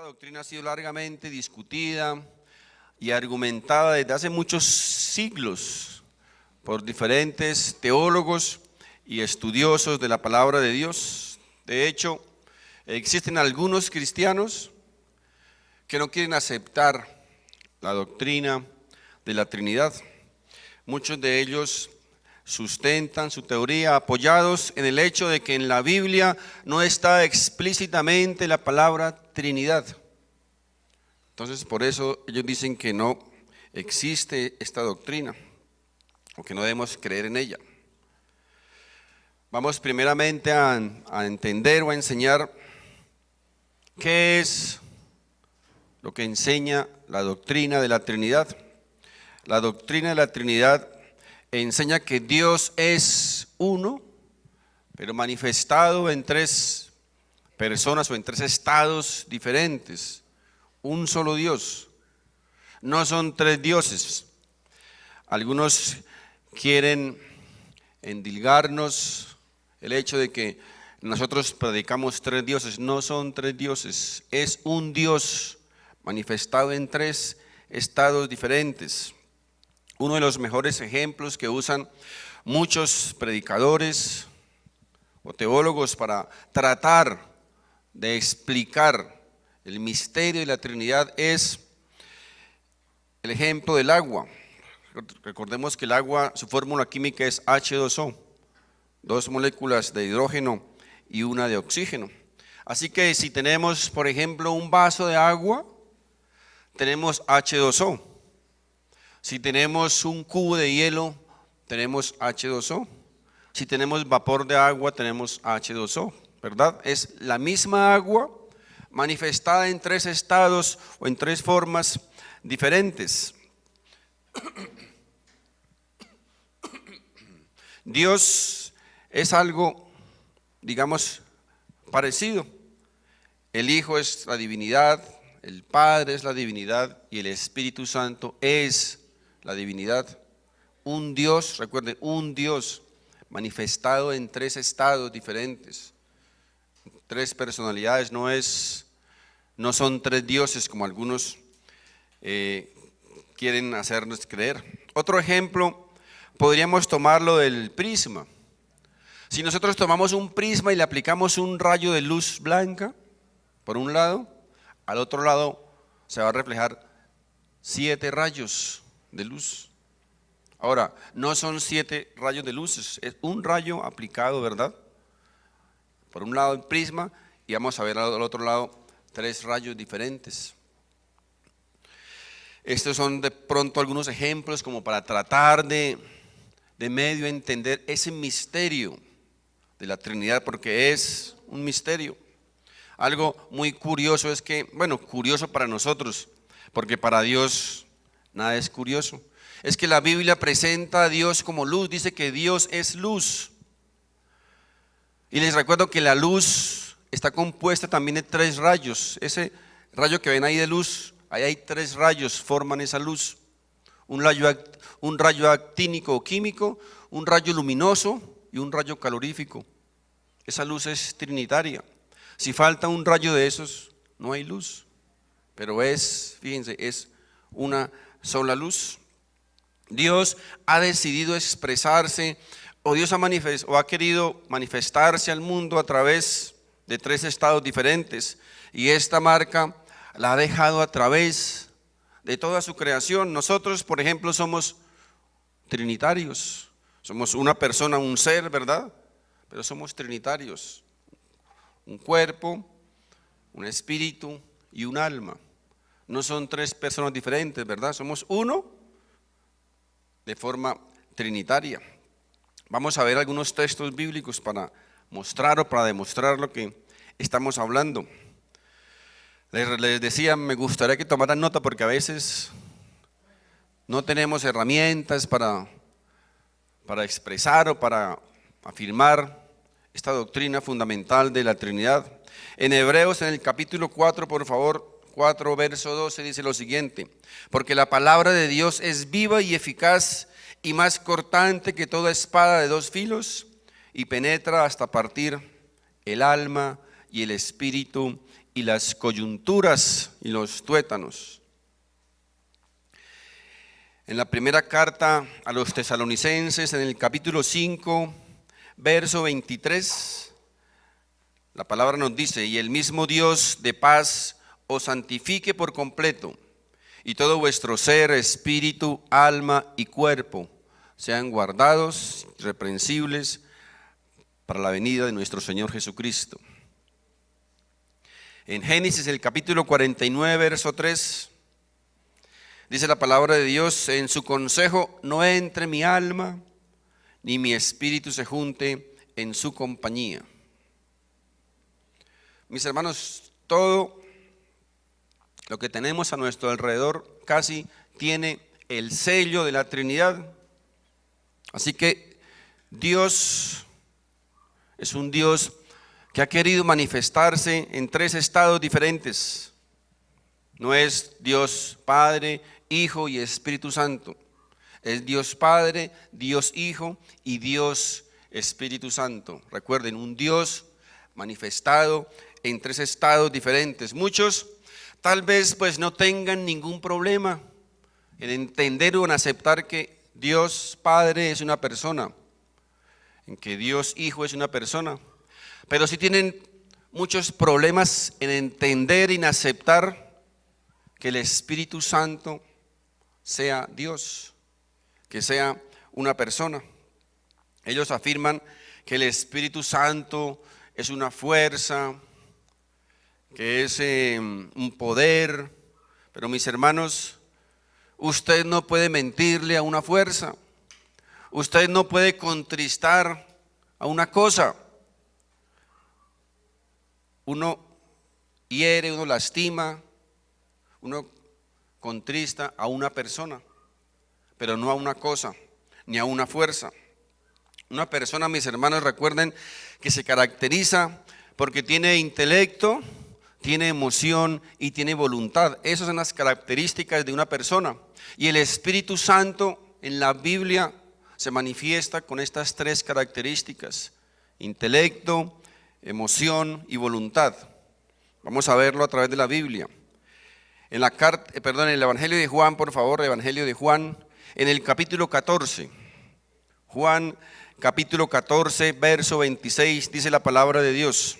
doctrina ha sido largamente discutida y argumentada desde hace muchos siglos por diferentes teólogos y estudiosos de la palabra de Dios. De hecho, existen algunos cristianos que no quieren aceptar la doctrina de la Trinidad. Muchos de ellos sustentan su teoría apoyados en el hecho de que en la Biblia no está explícitamente la palabra Trinidad. Entonces, por eso ellos dicen que no existe esta doctrina o que no debemos creer en ella. Vamos primeramente a entender o a enseñar qué es lo que enseña la doctrina de la Trinidad. La doctrina de la Trinidad enseña que Dios es uno, pero manifestado en tres personas o en tres estados diferentes. Un solo Dios. No son tres dioses. Algunos quieren endilgarnos el hecho de que nosotros predicamos tres dioses. No son tres dioses, es un Dios manifestado en tres estados diferentes. Uno de los mejores ejemplos que usan muchos predicadores o teólogos para tratar de explicar el misterio de la Trinidad es el ejemplo del agua. Recordemos que el agua, su fórmula química es H2O, dos moléculas de hidrógeno y una de oxígeno. Así que si tenemos, por ejemplo, un vaso de agua, tenemos H2O. Si tenemos un cubo de hielo, tenemos H2O. Si tenemos vapor de agua, tenemos H2O, ¿verdad? Es la misma agua manifestada en tres estados o en tres formas diferentes. Dios es algo, digamos, parecido. El Hijo es la divinidad, el Padre es la divinidad y el Espíritu Santo es la divinidad. Un Dios, recuerden, un Dios manifestado en tres estados diferentes, tres personalidades. No son tres dioses como algunos quieren hacernos creer. Otro ejemplo, podríamos tomarlo del prisma. Si nosotros tomamos un prisma y le aplicamos un rayo de luz blanca, por un lado, al otro lado se va a reflejar 7 rayos de luz. Ahora, no son 7 rayos de luz, es un rayo aplicado, ¿verdad? Por un lado el prisma y vamos a ver al otro lado 3 rayos diferentes. Estos son de pronto algunos ejemplos como para tratar de medio entender ese misterio de la Trinidad, porque es un misterio. Algo muy curioso es que, bueno, curioso para nosotros, porque para Dios nada es curioso, es que la Biblia presenta a Dios como luz, dice que Dios es luz. Y les recuerdo que la luz está compuesta también de 3 rayos. Ese rayo que ven ahí de luz, ahí hay 3 rayos, forman esa luz. Un rayo actínico o químico, un rayo luminoso y un rayo calorífico. Esa luz es trinitaria. Si falta un rayo de esos, no hay luz. Pero fíjense, es una sola luz. Dios ha decidido expresarse, o Dios ha querido manifestarse al mundo a través de 3 estados diferentes. Y esta marca la ha dejado a través de toda su creación. Nosotros, por ejemplo, somos trinitarios. Somos una persona, un ser, ¿verdad? Pero somos trinitarios. Un cuerpo, un espíritu y un alma. No son 3 personas diferentes, ¿verdad? Somos uno de forma trinitaria. Vamos a ver algunos textos bíblicos para mostrar o para demostrar lo que estamos hablando. Les decía, me gustaría que tomaran nota porque a veces no tenemos herramientas para expresar o para afirmar esta doctrina fundamental de la Trinidad. En Hebreos, en el capítulo 4, por favor, 4, verso 12, dice lo siguiente: porque la palabra de Dios es viva y eficaz y más cortante que toda espada de 2 filos y penetra hasta partir el alma y el espíritu y las coyunturas y los tuétanos. En la primera carta a los tesalonicenses, en el capítulo 5, verso 23, la palabra nos dice: y el mismo Dios de paz os santifique por completo, y todo vuestro ser, espíritu, alma y cuerpo sean guardados, irreprensibles, para la venida de nuestro Señor Jesucristo. En Génesis, el capítulo 49, verso 3, dice la palabra de Dios: en su consejo no entre mi alma, ni mi espíritu se junte en su compañía. Mis hermanos, todo lo que tenemos a nuestro alrededor casi tiene el sello de la Trinidad. Así que Dios es un Dios que ha querido manifestarse en tres estados diferentes. No es Dios Padre, Hijo y Espíritu Santo. Es Dios Padre, Dios Hijo y Dios Espíritu Santo. Recuerden, un Dios manifestado en tres estados diferentes. Muchos tal vez pues no tengan ningún problema en entender o en aceptar que Dios Padre es una persona, en que Dios Hijo es una persona, pero sí tienen muchos problemas en entender y en aceptar que el Espíritu Santo sea Dios, que sea una persona. Ellos afirman que el Espíritu Santo es una fuerza, que es un poder, pero mis hermanos, usted no puede mentirle a una fuerza, usted no puede contristar a una cosa. Uno hiere, uno lastima, uno contrista a una persona, pero no a una cosa, ni a una fuerza. Una persona, mis hermanos, recuerden que se caracteriza porque tiene intelecto, tiene emoción y tiene voluntad. Esas son las características de una persona. Y el Espíritu Santo en la Biblia se manifiesta con estas tres características: intelecto, emoción y voluntad. Vamos a verlo a través de la Biblia. En el Evangelio de Juan, por favor, Evangelio de Juan, en el capítulo 14. Juan, capítulo 14, verso 26, dice la palabra de Dios: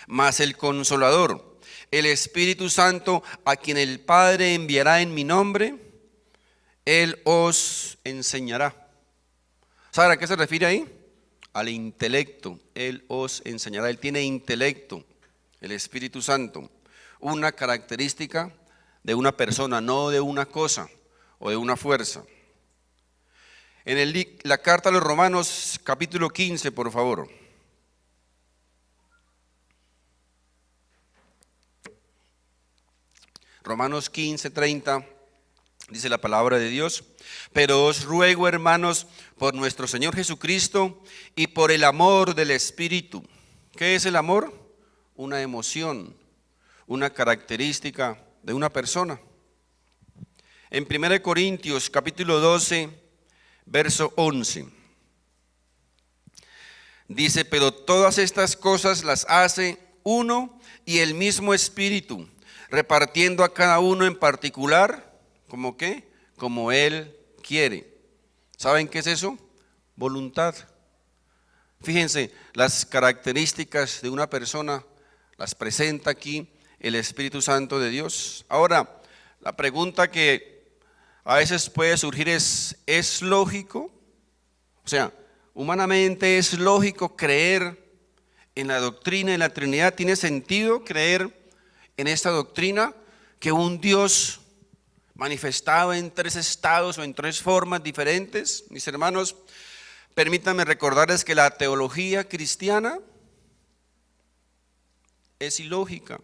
mas el Consolador, el Espíritu Santo, a quien el Padre enviará en mi nombre, Él os enseñará. ¿Saben a qué se refiere ahí? Al intelecto. Él os enseñará. Él tiene intelecto, el Espíritu Santo. Una característica de una persona, no de una cosa o de una fuerza. En la carta a los Romanos, capítulo 15, por favor. Romanos 15, 30, dice la palabra de Dios: pero os ruego, hermanos, por nuestro Señor Jesucristo y por el amor del Espíritu. ¿Qué es el amor? Una emoción, una característica de una persona. En 1 Corintios, capítulo 12, verso 11, dice: pero todas estas cosas las hace uno y el mismo Espíritu, repartiendo a cada uno en particular, ¿como qué? Como Él quiere. ¿Saben qué es eso? Voluntad. Fíjense, las características de una persona las presenta aquí el Espíritu Santo de Dios. Ahora, la pregunta que a veces puede surgir ¿es lógico? O sea, humanamente es lógico creer en la doctrina de la Trinidad. ¿Tiene sentido creer en esta doctrina que un Dios manifestado en tres estados o en tres formas diferentes? Mis hermanos, permítanme recordarles que la teología cristiana es ilógica.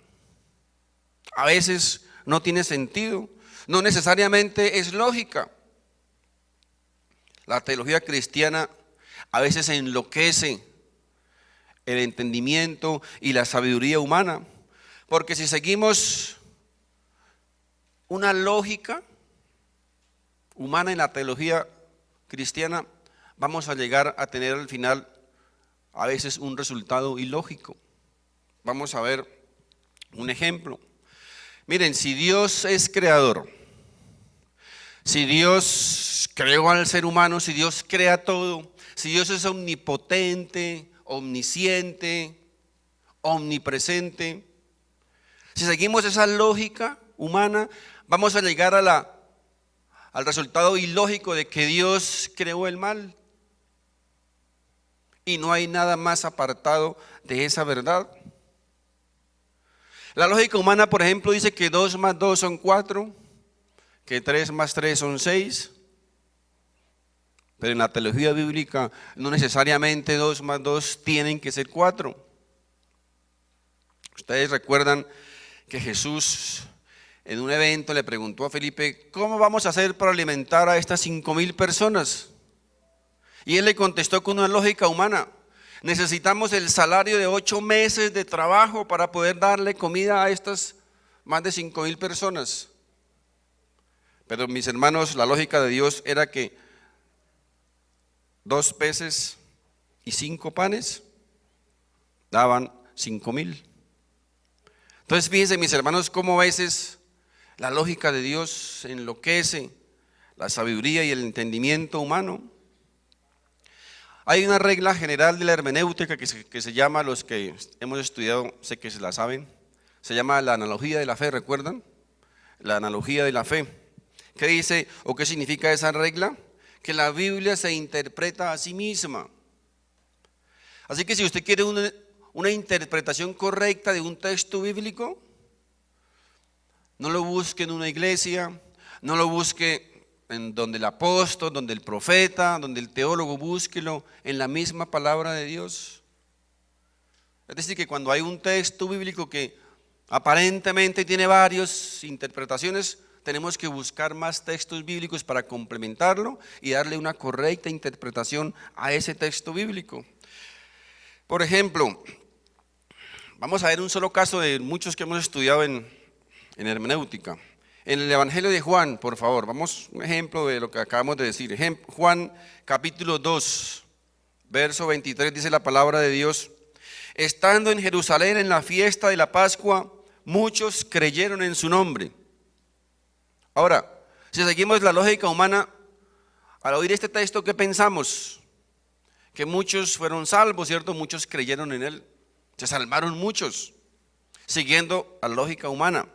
A veces no tiene sentido, no necesariamente es lógica. La teología cristiana a veces enloquece el entendimiento y la sabiduría humana, porque si seguimos una lógica humana en la teología cristiana, vamos a llegar a tener al final a veces un resultado ilógico. Vamos a ver Un ejemplo. Miren, si Dios es creador, si Dios creó al ser humano, si Dios crea todo, si Dios es omnipotente, omnisciente, omnipresente, si seguimos esa lógica humana, vamos a llegar al resultado ilógico de que Dios creó el mal. Y no hay nada más apartado de esa verdad. La lógica humana, por ejemplo, dice que 2 más 2 son 4, que 3 más 3 son 6. Pero en la teología bíblica no necesariamente 2 más 2 tienen que ser 4. Ustedes recuerdan que Jesús en un evento le preguntó a Felipe: ¿cómo vamos a hacer para alimentar a estas 5,000 personas? Y él le contestó con una lógica humana: necesitamos el salario de 8 meses de trabajo para poder darle comida a estas más de 5,000 personas. Pero mis hermanos, la lógica de Dios era que 2 peces y 5 panes daban 5,000. Entonces fíjense, mis hermanos, cómo a veces la lógica de Dios enloquece la sabiduría y el entendimiento humano. Hay una regla general de la hermenéutica que se llama, los que hemos estudiado, sé que se la saben, se llama la analogía de la fe, ¿recuerdan? La analogía de la fe. ¿Qué dice o qué significa esa regla? Que la Biblia se interpreta a sí misma. Así que si usted quiere una interpretación correcta de un texto bíblico, no lo busque en una iglesia, no lo busque en donde el apóstol, donde el profeta, donde el teólogo, búsquelo en la misma palabra de Dios. Es decir, que cuando hay un texto bíblico que aparentemente tiene varias interpretaciones, tenemos que buscar más textos bíblicos para complementarlo y darle una correcta interpretación a ese texto bíblico. Por ejemplo, vamos a ver un solo caso de muchos que hemos estudiado en hermenéutica. En el Evangelio de Juan, por favor, vamos un ejemplo de lo que acabamos de decir. Juan capítulo 2, verso 23, dice la palabra de Dios: estando en Jerusalén en la fiesta de la Pascua, muchos creyeron en su nombre. Ahora, si seguimos la lógica humana, al oír este texto, ¿qué pensamos? Que muchos fueron salvos, ¿cierto? Muchos creyeron en él. Se salvaron muchos, siguiendo la lógica humana.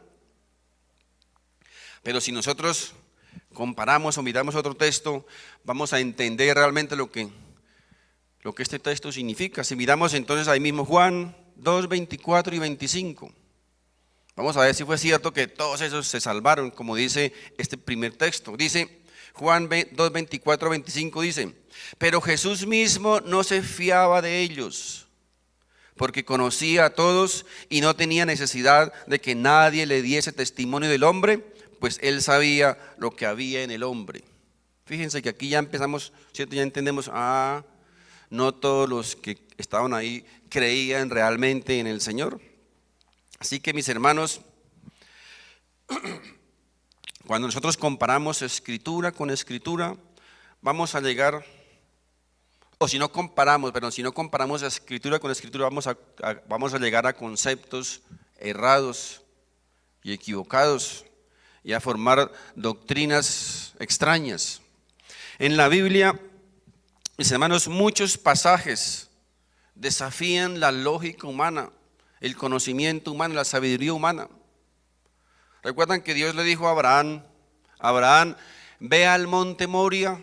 Pero si nosotros comparamos o miramos otro texto, vamos a entender realmente lo que este texto significa. Si miramos entonces ahí mismo Juan 2, 24 y 25. Vamos a ver si fue cierto que todos esos se salvaron, como dice este primer texto. Dice Juan 2, 24, 25, dice: pero Jesús mismo no se fiaba de ellos, porque conocía a todos y no tenía necesidad de que nadie le diese testimonio del hombre, pues él sabía lo que había en el hombre. Fíjense que aquí ya empezamos, ¿cierto? Ya entendemos, no todos los que estaban ahí creían realmente en el Señor. Así que, mis hermanos, cuando nosotros comparamos escritura con escritura, vamos a llegar, o si no comparamos escritura con escritura, vamos a llegar a conceptos errados y equivocados y a formar doctrinas extrañas. En la Biblia, mis hermanos, muchos pasajes desafían la lógica humana, el conocimiento humano, la sabiduría humana. Recuerdan que Dios le dijo a Abraham, ve al monte Moria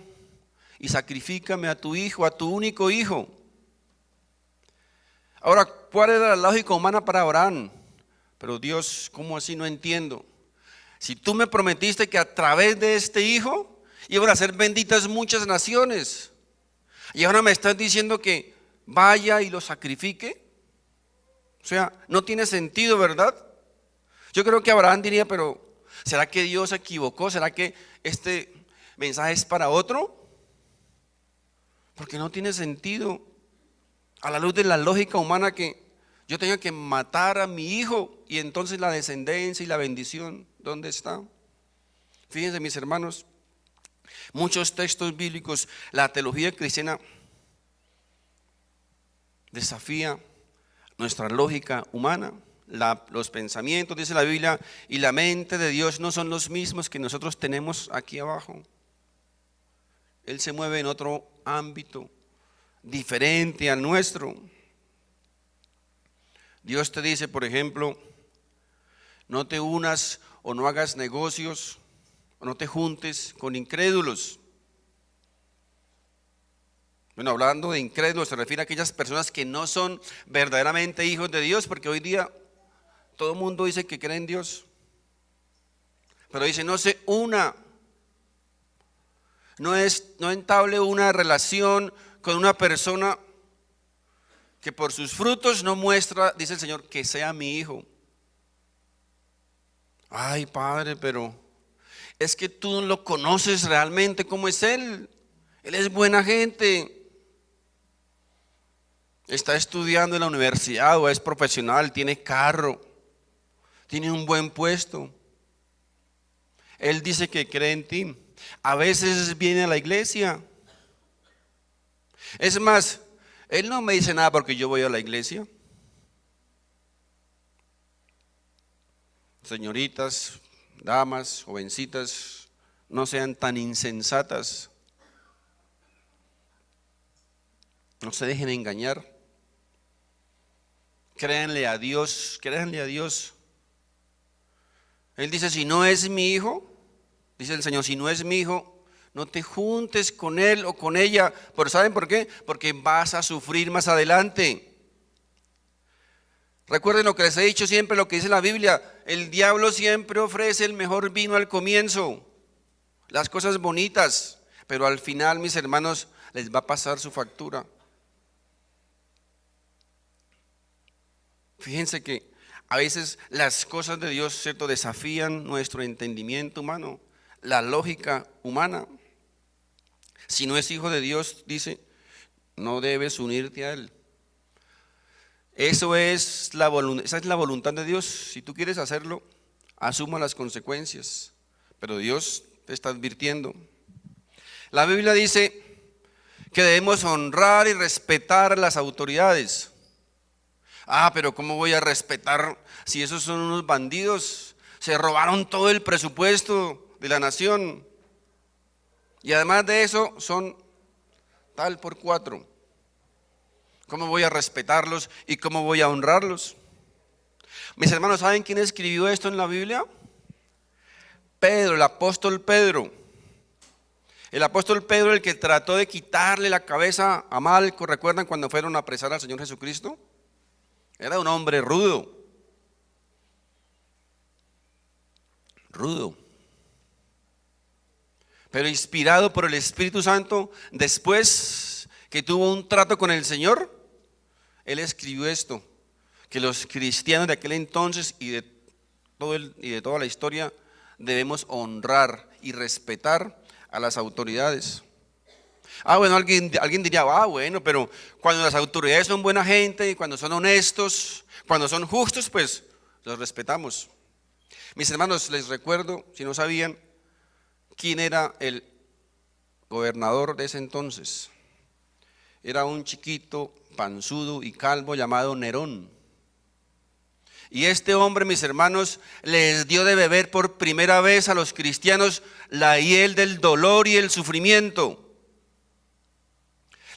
y sacrifícame a tu hijo, a tu único hijo. Ahora, ¿cuál era la lógica humana para Abraham? Pero Dios, ¿cómo así? No entiendo. Si tú me prometiste que a través de este hijo iban a ser benditas muchas naciones, y ahora me estás diciendo que vaya y lo sacrifique. O sea, no tiene sentido, ¿verdad? Yo creo que Abraham diría, pero ¿será que Dios se equivocó? ¿Será que este mensaje es para otro? Porque no tiene sentido a la luz de la lógica humana que yo tenga que matar a mi hijo y entonces la descendencia y la bendición, ¿dónde está? Fíjense, mis hermanos, muchos textos bíblicos, la teología cristiana desafía nuestra lógica humana los pensamientos, dice la Biblia, y la mente de Dios no son los mismos que nosotros tenemos aquí abajo. Él se mueve en otro ámbito, diferente al nuestro. Dios te dice, por ejemplo, no te unas o no hagas negocios o no te juntes con incrédulos. Bueno, hablando de incrédulos se refiere a aquellas personas que no son verdaderamente hijos de Dios, porque hoy día todo el mundo dice que cree en Dios, pero dice no se una, no entable una relación con una persona que por sus frutos no muestra, dice el Señor, que sea mi hijo. Ay, Padre, pero es que tú no lo conoces realmente cómo es Él. Él es buena gente. Está estudiando en la universidad o es profesional, tiene carro, tiene un buen puesto. Él dice que cree en ti. A veces viene a la iglesia. Es más, Él no me dice nada porque yo voy a la iglesia. Señoritas, damas, jovencitas, no sean tan insensatas. No se dejen engañar. Créanle a Dios, créanle a Dios. Él dice, si no es mi hijo, dice el Señor, si no es mi hijo, no te juntes con él o con ella. ¿Pero saben por qué? Porque vas a sufrir más adelante. Recuerden lo que les he dicho siempre, lo que dice la Biblia. El diablo siempre ofrece el mejor vino al comienzo, las cosas bonitas, pero al final, mis hermanos, les va a pasar su factura. Fíjense que a veces las cosas de Dios, ¿cierto?, desafían nuestro entendimiento humano, la lógica humana. Si no es hijo de Dios, dice, no debes unirte a Él. Esa es la voluntad de Dios. Si tú quieres hacerlo, asuma las consecuencias. Pero Dios te está advirtiendo. La Biblia dice que debemos honrar y respetar las autoridades. Ah, pero ¿cómo voy a respetar si esos son unos bandidos? Se robaron todo el presupuesto de la nación. Y además de eso son tal por cuatro. ¿Cómo voy a respetarlos y cómo voy a honrarlos? Mis hermanos, ¿saben quién escribió esto en la Biblia? Pedro, el apóstol Pedro. El apóstol Pedro, el que trató de quitarle la cabeza a Malco. ¿Recuerdan cuando fueron a apresar al Señor Jesucristo? Era un hombre rudo. Rudo. Pero inspirado por el Espíritu Santo, después que tuvo un trato con el Señor, él escribió esto, que los cristianos de aquel entonces y de toda la historia debemos honrar y respetar a las autoridades. Bueno, alguien diría, bueno, pero cuando las autoridades son buena gente y cuando son honestos, cuando son justos, pues los respetamos. Mis hermanos, les recuerdo, si no sabían, quién era el gobernador de ese entonces. Era un chiquito, panzudo y calvo llamado Nerón. Y este hombre, mis hermanos, les dio de beber por primera vez a los cristianos la hiel del dolor y el sufrimiento.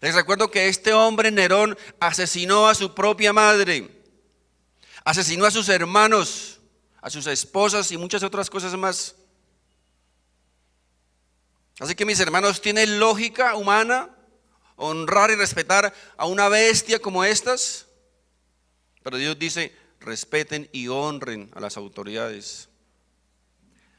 Les recuerdo que este hombre, Nerón, asesinó a su propia madre, asesinó a sus hermanos, a sus esposas y muchas otras cosas más. Así que, mis hermanos, ¿tiene lógica humana honrar y respetar a una bestia como estas? Pero Dios dice, respeten y honren a las autoridades.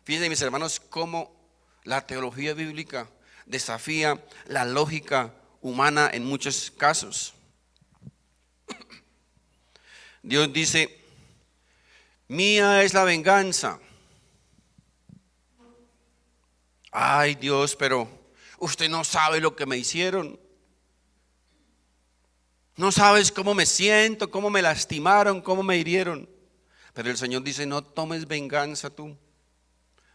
Fíjense, mis hermanos, cómo la teología bíblica desafía la lógica humana en muchos casos. Dios dice, mía es la venganza. Ay, Dios, pero usted no sabe lo que me hicieron. No sabes cómo me siento, cómo me lastimaron, cómo me hirieron. Pero el Señor dice, no tomes venganza tú.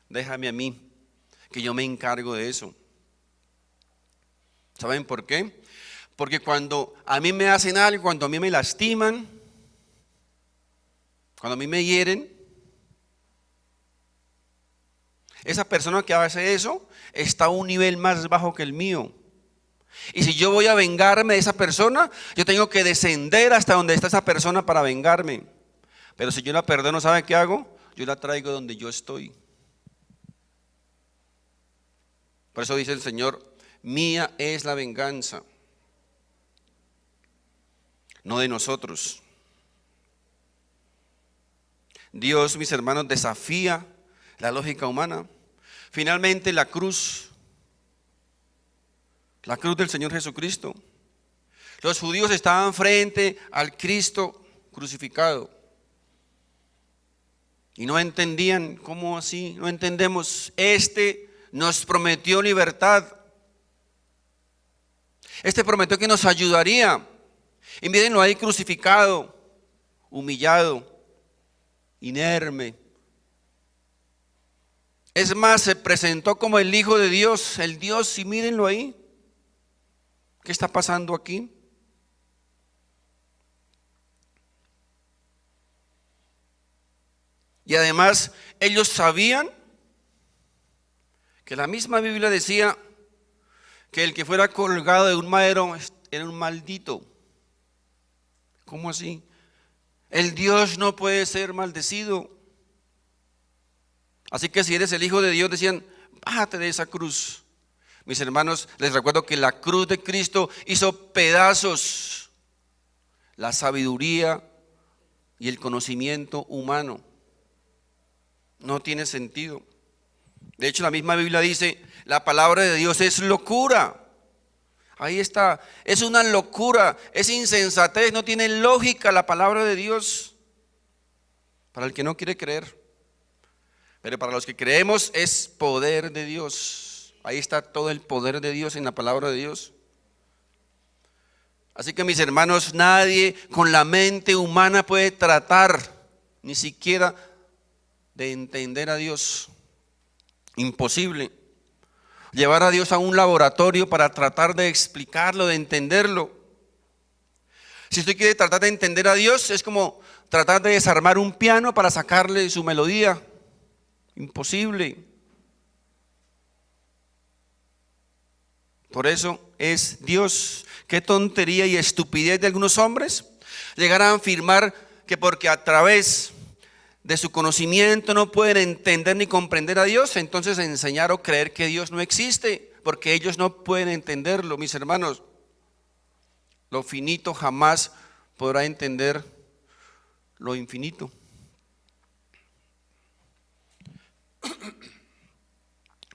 Déjame a mí, que yo me encargo de eso. ¿Saben por qué? Porque cuando a mí me hacen algo, cuando a mí me lastiman, Cuando a mí me hieren, esa persona que hace eso está a un nivel más bajo que el mío. Y si yo voy a vengarme de esa persona, yo tengo que descender hasta donde está esa persona para vengarme. Pero si yo la perdono, ¿sabe qué hago? Yo la traigo donde yo estoy. Por eso dice el Señor, mía es la venganza, no de nosotros. Dios, mis hermanos, desafía la lógica humana. Finalmente la cruz del Señor Jesucristo. Los judíos estaban frente al Cristo crucificado y no entendían. ¿Cómo así? No entendemos. Este nos prometió libertad. Este prometió que nos ayudaría. Y mírenlo ahí crucificado, humillado, inerme. Es más, se presentó como el Hijo de Dios, el Dios, y mírenlo ahí. ¿Qué está pasando aquí? Y además, ellos sabían que la misma Biblia decía que el que fuera colgado de un madero era un maldito. ¿Cómo así? El Dios no puede ser maldecido. Así que si eres el Hijo de Dios, decían, bájate de esa cruz. Mis hermanos, les recuerdo que la cruz de Cristo hizo pedazos la sabiduría y el conocimiento humano. No tiene sentido. De hecho, la misma Biblia dice, la palabra de Dios es locura. Ahí está, es una locura, es insensatez, no tiene lógica la palabra de Dios. Para el que no quiere creer. Pero para los que creemos es poder de Dios. Ahí está todo el poder de Dios en la palabra de Dios. Así que mis hermanos, nadie con la mente humana puede tratar ni siquiera de entender a Dios. Imposible. Llevar a Dios a un laboratorio para tratar de explicarlo, de entenderlo. Si usted quiere tratar de entender a Dios, es como tratar de desarmar un piano para sacarle su melodía. Imposible. Por eso es Dios. Qué tontería y estupidez de algunos hombres llegar a afirmar que porque a través de su conocimiento no pueden entender ni comprender a Dios, entonces enseñar o creer que Dios no existe, porque ellos no pueden entenderlo. Mis hermanos, lo finito jamás podrá entender lo infinito.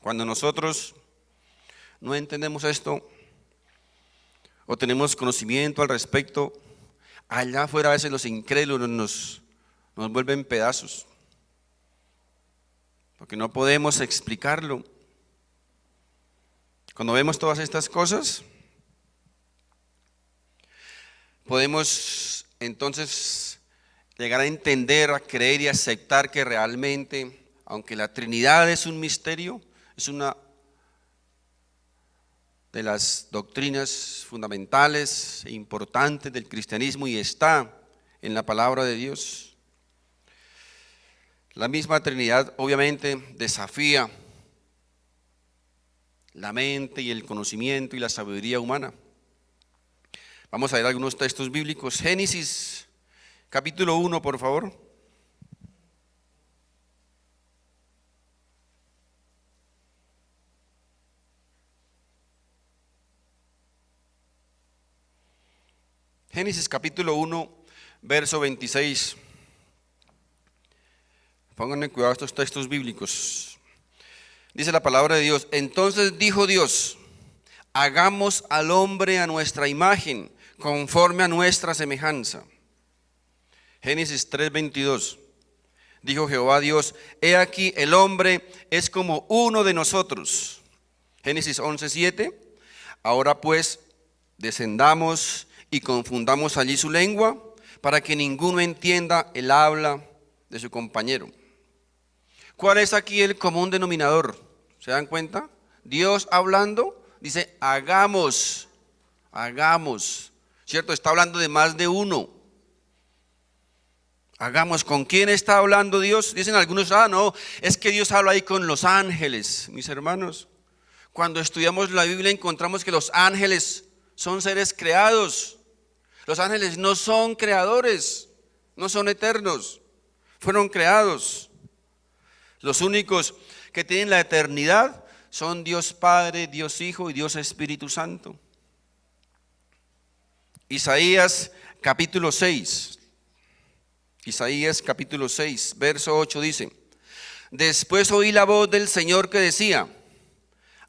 Cuando nosotros no entendemos esto o tenemos conocimiento al respecto, allá afuera a veces los incrédulos nos vuelven pedazos, porque no podemos explicarlo. Cuando vemos todas estas cosas, podemos entonces llegar a entender, a creer y aceptar que realmente, aunque la Trinidad es un misterio, es una de las doctrinas fundamentales e importantes del cristianismo y está en la palabra de Dios. La misma Trinidad obviamente desafía la mente y el conocimiento y la sabiduría humana. Vamos a ver algunos textos bíblicos. Génesis capítulo 1, por favor. Génesis capítulo 1, verso 26. Pónganle cuidado a estos textos bíblicos. Dice la palabra de Dios: entonces dijo Dios, hagamos al hombre a nuestra imagen, conforme a nuestra semejanza. Génesis 3:22. Dijo Jehová Dios, he aquí el hombre es como uno de nosotros. Génesis 11:7. Ahora pues, descendamos y confundamos allí su lengua, para que ninguno entienda el habla de su compañero. ¿Cuál es aquí el común denominador? ¿Se dan cuenta? Dios hablando, dice hagamos, ¿cierto? Está hablando de más de uno. Hagamos. ¿Con quién está hablando Dios? Dicen algunos, no, es que Dios habla ahí con los ángeles. Mis hermanos, cuando estudiamos la Biblia encontramos que los ángeles son seres creados. Los ángeles no son creadores, no son eternos, fueron creados. Los únicos que tienen la eternidad son Dios Padre, Dios Hijo y Dios Espíritu Santo. Isaías capítulo 6. Isaías capítulo 6, verso 8 dice: después oí la voz del Señor que decía: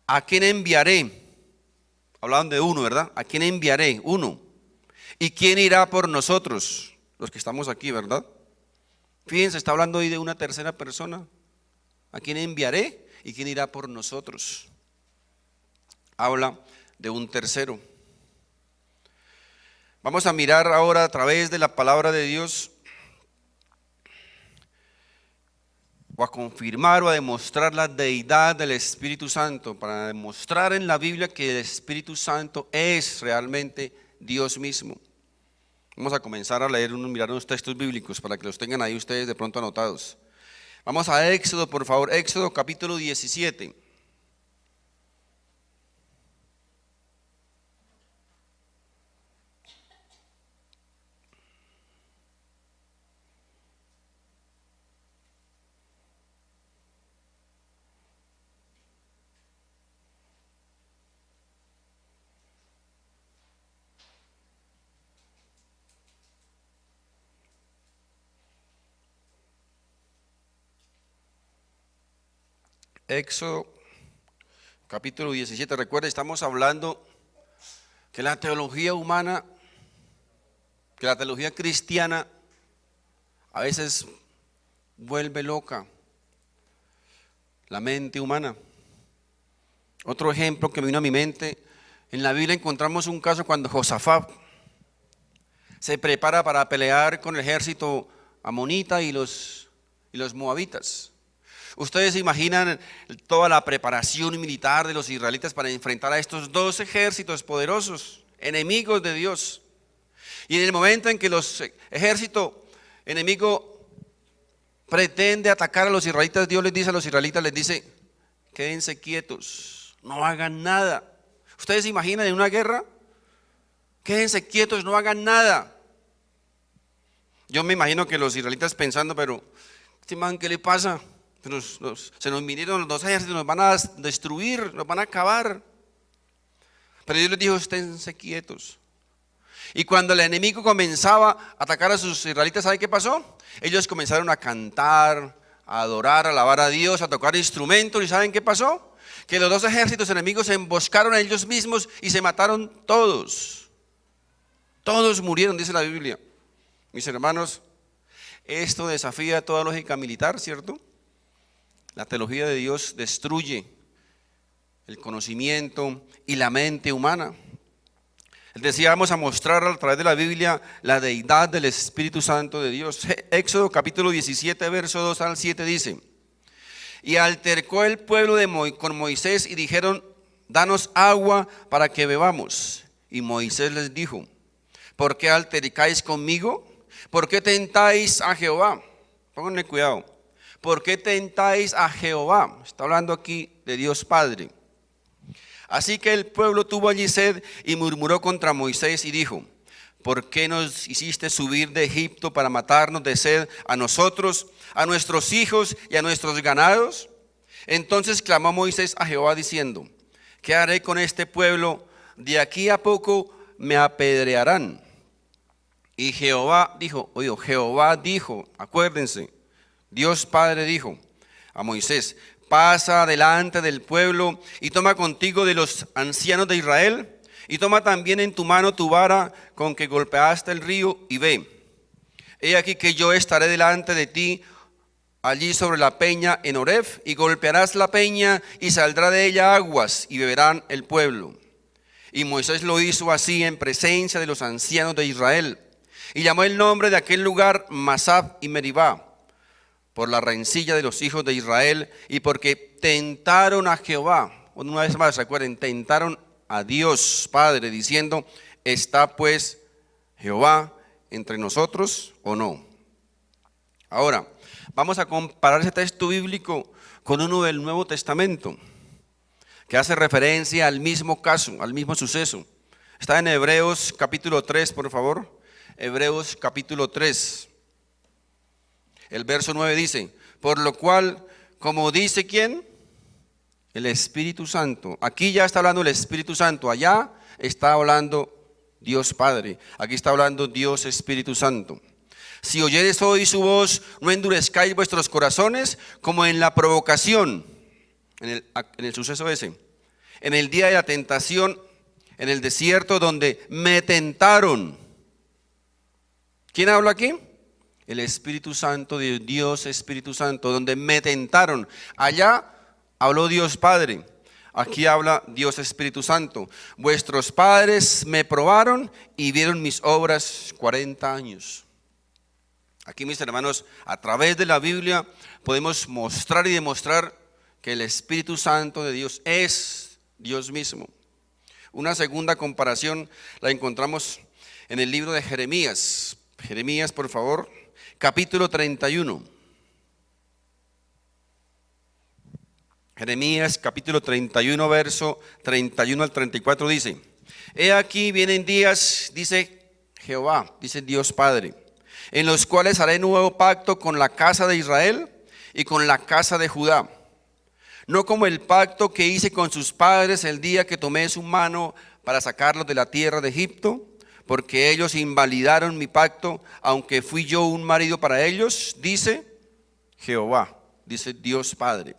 ¿a quién enviaré? Hablaban de uno, ¿verdad? ¿A quién enviaré? Uno. ¿Y quién irá por nosotros? Los que estamos aquí, ¿verdad? Fíjense, está hablando hoy de una tercera persona. ¿A quién enviaré? ¿Y quién irá por nosotros? Habla de un tercero. Vamos a mirar ahora a través de la palabra de Dios, o a confirmar o a demostrar la deidad del Espíritu Santo, para demostrar en la Biblia que el Espíritu Santo es realmente Dios mismo. Vamos a comenzar a leer, mirar unos textos bíblicos para que los tengan ahí ustedes de pronto anotados. Vamos a Éxodo, por favor, Éxodo capítulo 17. Éxodo capítulo 17, recuerda, estamos hablando que la teología humana, que la teología cristiana a veces vuelve loca la mente humana. Otro ejemplo que me vino a mi mente, en la Biblia encontramos un caso cuando Josafat se prepara para pelear con el ejército amonita y los moabitas. Ustedes se imaginan toda la preparación militar de los israelitas para enfrentar a estos dos ejércitos poderosos, enemigos de Dios. Y en el momento en que los ejércitos enemigos pretende atacar a los israelitas, Dios les dice a los israelitas, les dice: quédense quietos, no hagan nada. ¿Ustedes se imaginan en una guerra? Quédense quietos, no hagan nada. Yo me imagino que los israelitas pensando, pero este man, ¿qué le pasa? Se nos vinieron los dos ejércitos, nos van a destruir, nos van a acabar. Pero Dios les dijo: esténse quietos. Y cuando el enemigo comenzaba a atacar a sus israelitas, ¿sabe qué pasó? Ellos comenzaron a cantar, a adorar, a alabar a Dios, a tocar instrumentos. ¿Y saben qué pasó? Que los dos ejércitos enemigos se emboscaron a ellos mismos y se mataron todos. Todos murieron, dice la Biblia. Mis hermanos, esto desafía toda lógica militar, ¿cierto? La teología de Dios destruye el conocimiento y la mente humana. Él decía: vamos a mostrar a través de la Biblia la deidad del Espíritu Santo de Dios. Éxodo capítulo 17, verso 2 al 7 dice: y altercó el pueblo con Moisés y dijeron: danos agua para que bebamos. Y Moisés les dijo: ¿por qué altercáis conmigo? ¿Por qué tentáis a Jehová? Pónganle cuidado. ¿Por qué tentáis a Jehová? Está hablando aquí de Dios Padre. Así que el pueblo tuvo allí sed y murmuró contra Moisés y dijo: ¿por qué nos hiciste subir de Egipto para matarnos de sed a nosotros, a nuestros hijos y a nuestros ganados? Entonces clamó Moisés a Jehová diciendo: ¿qué haré con este pueblo? De aquí a poco me apedrearán. Y Jehová dijo, acuérdense, Dios Padre dijo a Moisés: pasa delante del pueblo y toma contigo de los ancianos de Israel, y toma también en tu mano tu vara con que golpeaste el río, y ve. He aquí que yo estaré delante de ti allí sobre la peña en Horeb, y golpearás la peña y saldrá de ella aguas, y beberán el pueblo. Y Moisés lo hizo así en presencia de los ancianos de Israel, y llamó el nombre de aquel lugar Masab y Meribá, por la rencilla de los hijos de Israel, y porque tentaron a Jehová. Una vez más, recuerden, tentaron a Dios Padre, diciendo: ¿está pues Jehová entre nosotros o no? Ahora, vamos a comparar ese texto bíblico con uno del Nuevo Testamento, que hace referencia al mismo caso, al mismo suceso. Está en Hebreos capítulo 3, por favor. Hebreos capítulo 3. El verso 9 dice, por lo cual, como dice ¿quién? El Espíritu Santo. Aquí ya está hablando el Espíritu Santo, allá está hablando Dios Padre, aquí está hablando Dios Espíritu Santo. Si oyeres hoy su voz, no endurezcáis vuestros corazones como en la provocación, en el suceso ese, en el día de la tentación, en el desierto donde me tentaron. ¿Quién habla aquí? El Espíritu Santo de Dios, Espíritu Santo, donde me tentaron. Allá habló Dios Padre, aquí habla Dios Espíritu Santo. Vuestros padres me probaron y vieron mis obras 40 años. Aquí, mis hermanos, a través de la Biblia podemos mostrar y demostrar que el Espíritu Santo de Dios es Dios mismo. Una segunda comparación la encontramos en el libro de Jeremías. Jeremías, por favor, capítulo 31. Jeremías, capítulo 31, verso 31 al 34 dice, he aquí vienen días, dice Jehová, dice Dios Padre, en los cuales haré nuevo pacto con la casa de Israel y con la casa de Judá. No como el pacto que hice con sus padres el día que tomé su mano para sacarlos de la tierra de Egipto, porque ellos invalidaron mi pacto, aunque fui yo un marido para ellos, dice Jehová, dice Dios Padre.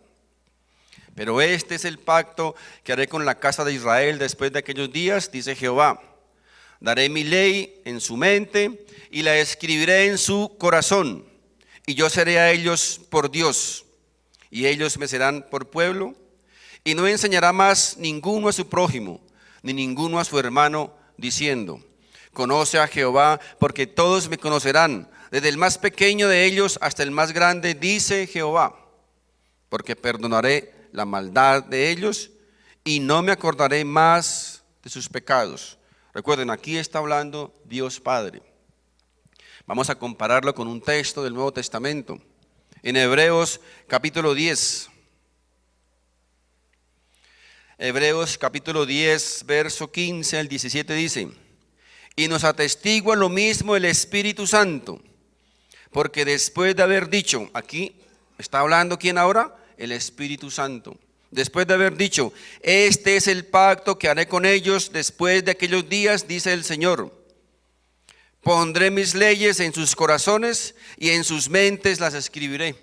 Pero este es el pacto que haré con la casa de Israel después de aquellos días, dice Jehová. Daré mi ley en su mente y la escribiré en su corazón, y yo seré a ellos por Dios, y ellos me serán por pueblo, y no enseñará más ninguno a su prójimo, ni ninguno a su hermano, diciendo, conoce a Jehová, porque todos me conocerán, desde el más pequeño de ellos hasta el más grande, dice Jehová, porque perdonaré la maldad de ellos, y no me acordaré más de sus pecados. Recuerden, aquí está hablando Dios Padre. Vamos a compararlo con un texto del Nuevo Testamento. En Hebreos capítulo 10. Hebreos capítulo 10, verso 15 al 17 dice, y nos atestigua lo mismo el Espíritu Santo, porque después de haber dicho, aquí está hablando ¿quién ahora? El Espíritu Santo. Después de haber dicho, este es el pacto que haré con ellos después de aquellos días, dice el Señor. Pondré mis leyes en sus corazones y en sus mentes las escribiré.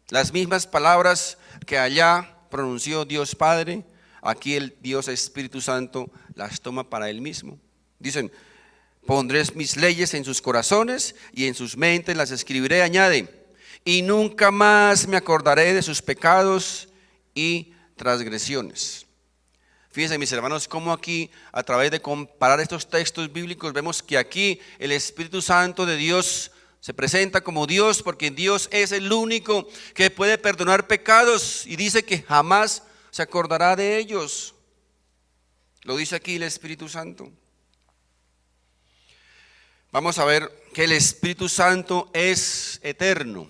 Las mismas palabras que allá pronunció Dios Padre, aquí el Dios Espíritu Santo las toma para él mismo. Dicen, pondré mis leyes en sus corazones y en sus mentes las escribiré, añade, y nunca más me acordaré de sus pecados y transgresiones. Fíjense, mis hermanos, cómo aquí, a través de comparar estos textos bíblicos, vemos que aquí el Espíritu Santo de Dios se presenta como Dios, porque Dios es el único que puede perdonar pecados y dice que jamás se acordará de ellos. Lo dice aquí el Espíritu Santo. Vamos a ver que el Espíritu Santo es eterno,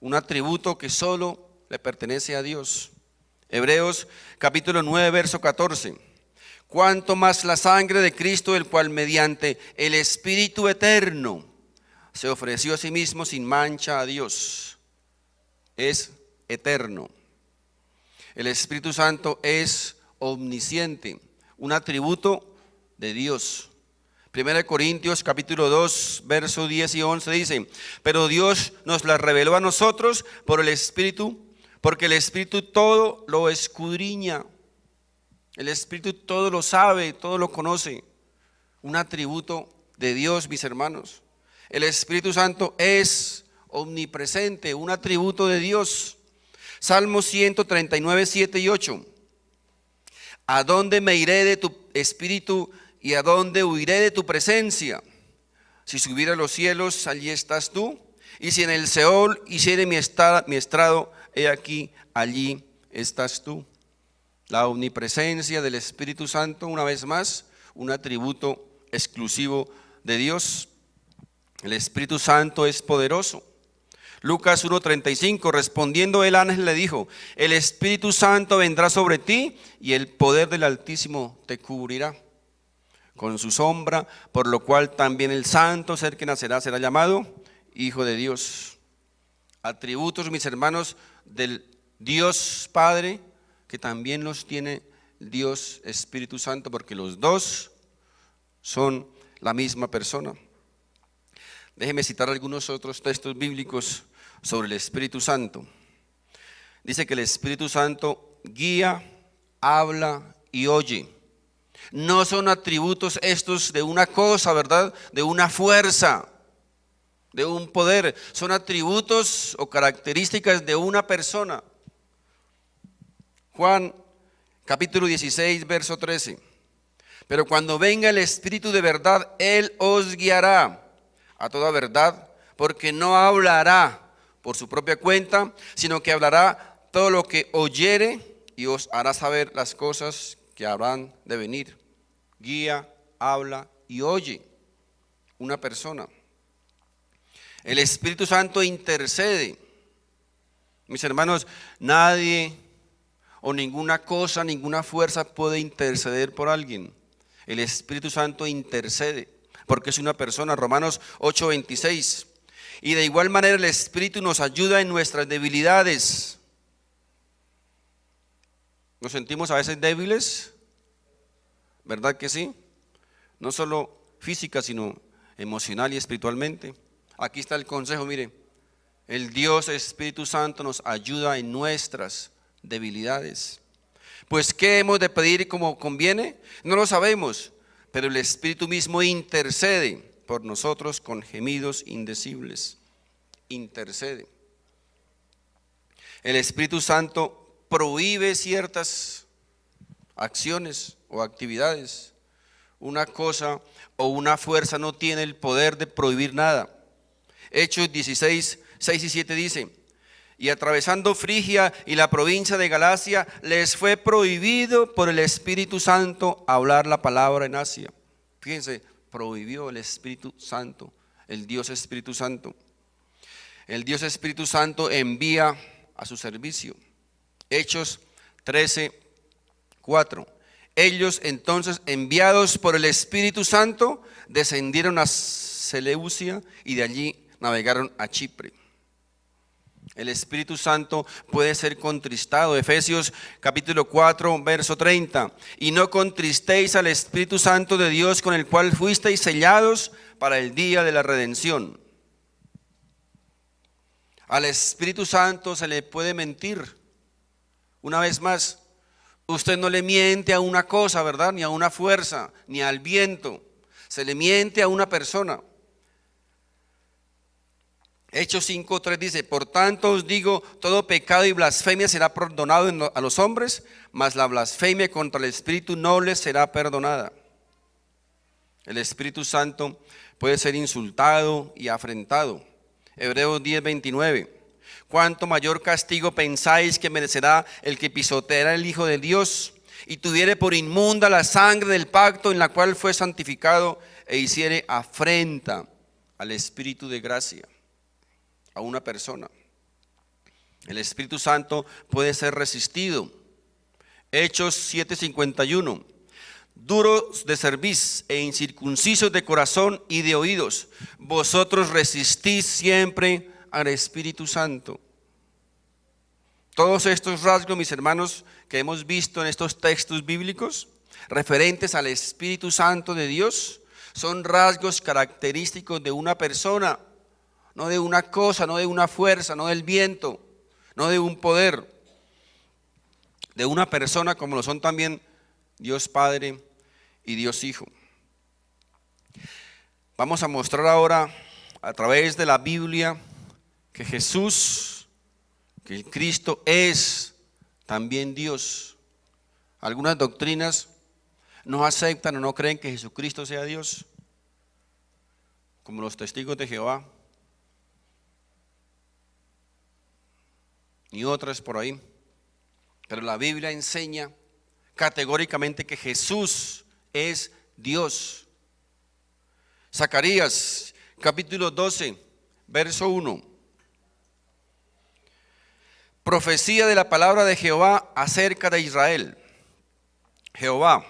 un atributo que solo le pertenece a Dios. Hebreos capítulo 9, verso 14. Cuanto más la sangre de Cristo, el cual mediante el Espíritu eterno se ofreció a sí mismo sin mancha a Dios. Es eterno. El Espíritu Santo es omnisciente, un atributo de Dios. 1 Corintios capítulo 2, verso 10 y 11 dice, pero Dios nos la reveló a nosotros por el Espíritu, porque el Espíritu todo lo escudriña. El Espíritu todo lo sabe, todo lo conoce. Un atributo de Dios, mis hermanos. El Espíritu Santo es omnipresente, un atributo de Dios. Salmo 139, 7 y 8. ¿A dónde me iré de tu espíritu y a dónde huiré de tu presencia? Si subiera a los cielos, allí estás tú. Y si en el Seol hiciere mi estrado, he aquí, allí estás tú. La omnipresencia del Espíritu Santo, una vez más, un atributo exclusivo de Dios. El Espíritu Santo es poderoso. Lucas 1:35, respondiendo el ángel le dijo: el Espíritu Santo vendrá sobre ti y el poder del Altísimo te cubrirá con su sombra, por lo cual también el santo ser que nacerá será llamado Hijo de Dios. Atributos, mis hermanos, del Dios Padre, que también los tiene Dios Espíritu Santo, porque los dos son la misma persona. Déjeme citar algunos otros textos bíblicos sobre el Espíritu Santo. Dice que el Espíritu Santo guía, habla y oye. No son atributos estos de una cosa, ¿verdad? De una fuerza, de un poder. Son atributos o características de una persona. Juan capítulo 16, verso 13. Pero cuando venga el Espíritu de verdad, Él os guiará a toda verdad, porque no hablará por su propia cuenta, sino que hablará todo lo que oyere y os hará saber las cosas que habrán de venir. Guía, habla y oye. Una persona. El Espíritu Santo intercede. Mis hermanos, nadie o ninguna cosa, ninguna fuerza puede interceder por alguien. El Espíritu Santo intercede, porque es una persona. Romanos 8:26. Y de igual manera el Espíritu nos ayuda en nuestras debilidades. ¿Nos sentimos a veces débiles? ¿Verdad que sí? No solo física, sino emocional y espiritualmente. Aquí está el consejo, mire. El Dios Espíritu Santo nos ayuda en nuestras debilidades. Pues ¿qué hemos de pedir como conviene? No lo sabemos, pero el Espíritu mismo intercede por nosotros con gemidos indecibles. Intercede. El Espíritu Santo prohíbe ciertas acciones o actividades. Una cosa o una fuerza no tiene el poder de prohibir nada. Hechos 16, 6 y 7 dice: y atravesando Frigia y la provincia de Galacia, les fue prohibido por el Espíritu Santo hablar la palabra en Asia. Fíjense, prohibió el Espíritu Santo, el Dios Espíritu Santo. El Dios Espíritu Santo envía a su servicio. Hechos 13, 4. Ellos entonces, enviados por el Espíritu Santo, descendieron a Seleucia y de allí navegaron a Chipre. El Espíritu Santo puede ser contristado. Efesios capítulo 4, verso 30. Y no contristéis al Espíritu Santo de Dios, con el cual fuisteis sellados para el día de la redención. Al Espíritu Santo se le puede mentir. Una vez más, usted no le miente a una cosa, ¿verdad? Ni a una fuerza, ni al viento. Se le miente a una persona. Hechos 5:3 dice: por tanto os digo, todo pecado y blasfemia será perdonado a los hombres, mas la blasfemia contra el Espíritu no les será perdonada. El Espíritu Santo puede ser insultado y afrentado. Hebreos 10:29. ¿Cuánto mayor castigo pensáis que merecerá el que pisoteara el Hijo de Dios y tuviere por inmunda la sangre del pacto en la cual fue santificado e hiciere afrenta al Espíritu de gracia? A una persona. El Espíritu Santo puede ser resistido. Hechos 7:51. Duros de cerviz e incircuncisos de corazón y de oídos, vosotros resistís siempre al Espíritu Santo. Todos estos rasgos, mis hermanos, que hemos visto en estos textos bíblicos referentes al Espíritu Santo de Dios, son rasgos característicos de una persona. No de una cosa, no de una fuerza, no del viento, no de un poder, de una persona, como lo son también Dios Padre y Dios Hijo. Vamos a mostrar ahora a través de la Biblia que Jesús, que el Cristo es también Dios. Algunas doctrinas no aceptan o no creen que Jesucristo sea Dios, como los testigos de Jehová y otras por ahí. Pero la Biblia enseña categóricamente que Jesús es Dios. Zacarías capítulo 12, verso 1. Profecía de la palabra de Jehová acerca de Israel. Jehová,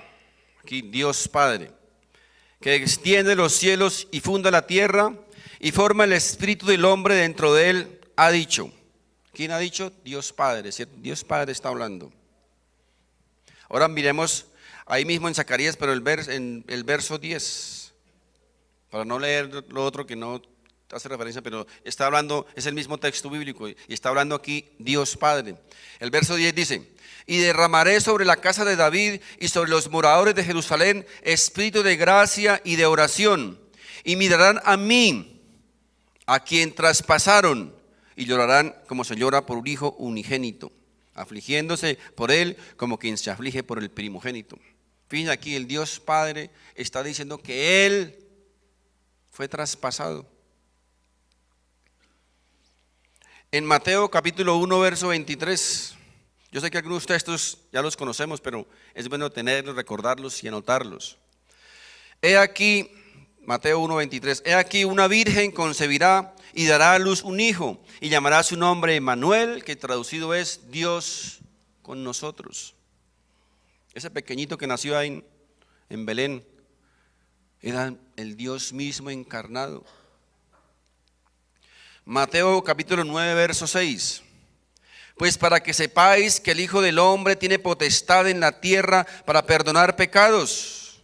aquí Dios Padre, que extiende los cielos y funda la tierra y forma el espíritu del hombre dentro de él, ha dicho. ¿Quién ha dicho? Dios Padre, ¿cierto? Dios Padre está hablando. Ahora miremos ahí mismo en Zacarías, pero en el verso 10, para no leer lo otro que no hace referencia, pero está hablando, es el mismo texto bíblico y está hablando aquí Dios Padre. El verso 10 dice: y derramaré sobre la casa de David y sobre los moradores de Jerusalén espíritu de gracia y de oración, y mirarán a mí, a quien traspasaron, y llorarán como se llora por un hijo unigénito, afligiéndose por él como quien se aflige por el primogénito. Fíjense aquí, el Dios Padre está diciendo que él fue traspasado. En Mateo capítulo 1, verso 23, yo sé que algunos textos ya los conocemos, pero es bueno tenerlos, recordarlos y anotarlos. He aquí, Mateo 1, 23, he aquí una virgen concebirá y dará a luz un hijo, y llamará su nombre Emmanuel, que traducido es Dios con nosotros. Ese pequeñito que nació ahí en Belén era el Dios mismo encarnado. Mateo capítulo 9, verso 6. Pues para que sepáis que el Hijo del Hombre tiene potestad en la tierra para perdonar pecados.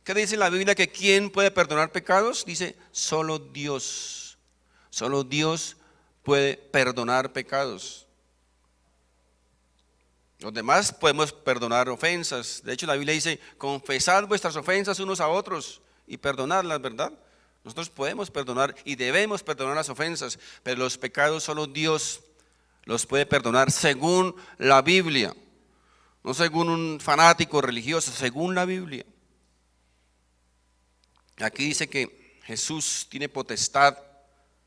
¿Qué dice la Biblia? Que ¿quién puede perdonar pecados? Dice, solo Dios. Solo Dios puede perdonar pecados. Los demás podemos perdonar ofensas. De hecho, la Biblia dice, confesad vuestras ofensas unos a otros y perdonadlas, ¿verdad? Nosotros podemos perdonar y debemos perdonar las ofensas, pero los pecados solo Dios los puede perdonar según la Biblia, no según un fanático religioso, según la Biblia. Aquí dice que Jesús tiene potestad